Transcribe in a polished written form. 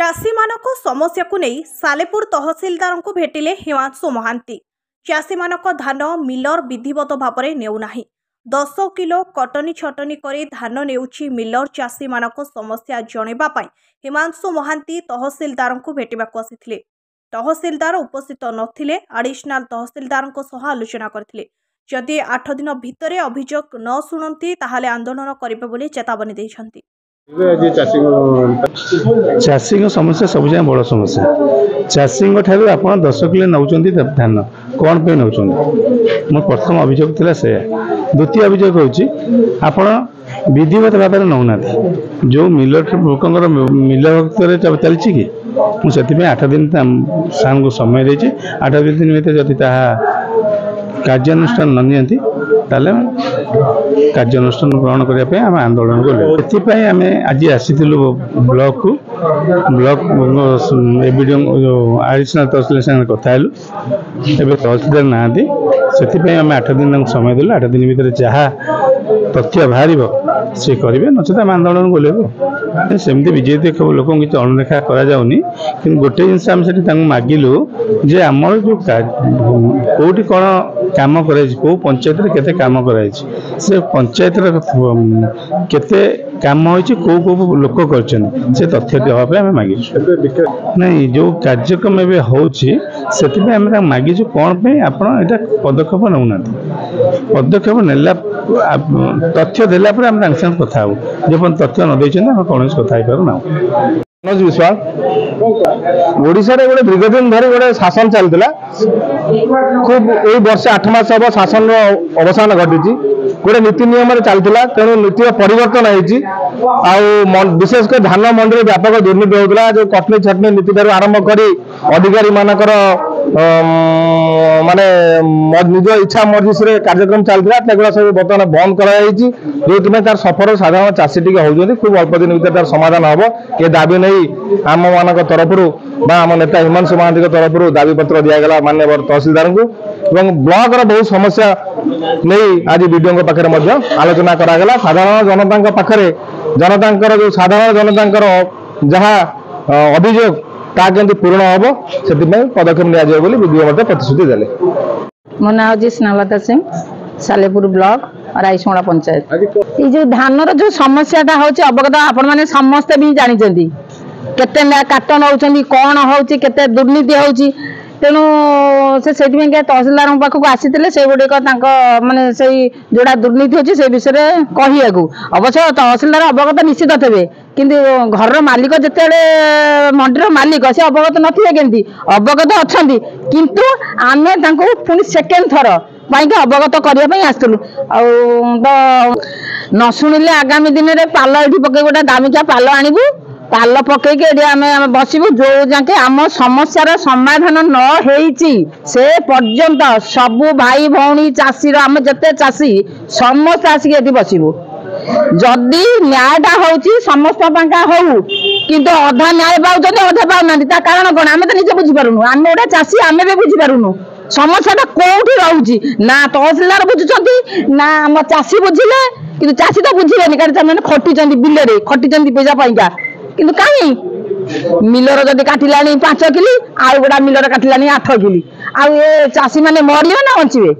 चाषी मानक समस्या को नहीं सालेपुर तहसीलदार को भेटिले हिमांशु महांती। चाषी मानक धान मिलर विधिवत भाव में नेउना 10 किलो कटनी छटनी करी धान नेउछि मिलर। चाषी मानक समस्या जणेबा पई हिमांशु महांती तहसीलदार को भेटिबाक आसिथिले। तहसीलदार उपस्थित नथिले। एडिशनल तहसीलदार सह आलोचना करथिले। जदि 8 दिन भितरे अभियोग न शुणती ताहाले आंदोलन करिबे बोली चेतावनी दैछन्ति। चाषी समस्या सब बड़ समस्या। चाषी ठार आप 10 किलो नौ धान कौन पे नौ मो प्रथम अभियोग था से। द्वितीय अभियोग होती विधिवत भाव में नौना जो मिलर लोक मिलर चलती कि मुझे 8 दिन सार को समय देती। 8 दिन भर जदि कार्यानुष्ठान न नियंती ताले कार्यानुष्ठान ग्रहण करने आम आंदोलन कलु। आम आज आसी ब्लॉक को ब्लॉक एडिशनल तहसीलदार कथा तहसीलदार नहांती से आम 8 दिन समय देलु। 8 दिन भर जहाँ तथ्य बाहर सी करेंगे नचेत आम आंदोलन कलु। सेमती बीजेपी लोक किसी अणदेखा कराऊनी कि गोटे जिनस आम से मागिलु जे आमर जो कौटी कौन काम कौ पंचायत केते काम कराई से पंचायत केते काम होइछि को लोक करछन से तथ्य देवा आम मागी नहीं जो कार्यक्रम एवं होती आम मागी कौन पे आप पदक्षेप नौना पदक्षेप नेला तथ्य देला आम कथा जो तथ्य न देना कौन कथा पारना। मनोज विश्वास ओडिशा रे गोटे दीर्घ दिन धरी गोटे शासन चलता खूब यही वर्ष 8 मास हम शासन अवसान घटी गोटे नीति नियम चलता तेणु नीति परिवर्तन होती विशेषकर धान मंडी व्यापक दुर्नीति होता जो कटनी छटनी नीति ठार आरंभ कर अधिकारी मानकर माने निज इच्छा मर्जी से कार्यक्रम चलता सब बर्तमान बंद कराई जो तार सफर साधारण चाषी टी होती खूब अल्प दिन भर तार समाधान हम किए दाबी नहीं आम मान तरफ आम नेता हिमांशु महांती तरफ दाबी पत्र दिगला माननीय तहसीलदार को ब्लॉक बहुत समस्या नहीं आज वीडियो पाखे आलोचना करागला। साधारण जनता पाखे जनता जो साधारण जनता जहाँ अभियोग ता केमती पूर्ण हम से पदक्षेप नि वीडियो प्रतिश्रुति देले। मो ना हूँ स्नेहलता सिंह सालेपुर ब्लॉक राइसमड़ा पंचायत। ये जो धान जो समस्या होची अवगत आपण माने समस्ते भी जानी केते काट नौ कौन होची केते दुर्नीति होची तेणु से तहसीलदार पाखक आसी से गुड़िक माने से जोड़ा दुर्नीति होची से विषय कहया अवश्य तहसीलदार अवगत निश्चित थे किंतु घर मालिक जिते मंडीर मालिक से अवगत नथिबे केंती अवगत अच्छा किंतु आमे पुणी सेकेंड थर अवगत करने आसलु न शुणिले आगामी दिन में पाल ये पकई गोटे दामिका पाल आणबू पाल पकईके आम बसबू जो जाके आम समस्यार समाधान न होईची से पर्यंत सबू भाई भौणी चाषी आम जिते चाषी समस्त आसिक ये बसबू जदि न्यायटा होची समस्त हो किंतु अधा न्याय पाँच अधा पाऊना कारण कौन आम तो निजे बुझीपारूनु आम गोटे चाषी आम भी बुझीपारूनु समस्या कौटी रोची ना तहसीलदार बुझुंट ना आम चाषी बुझिले कि चाषी तो बुझेनि कारण खटी बिल खटी पैसा पाइका किंतु कहीं मिलर जदि काटिलानी 5 किली आउ गोटा मिलर काटिलानी 8 किली आ चाषी मैंने मरिबे ना बंचे।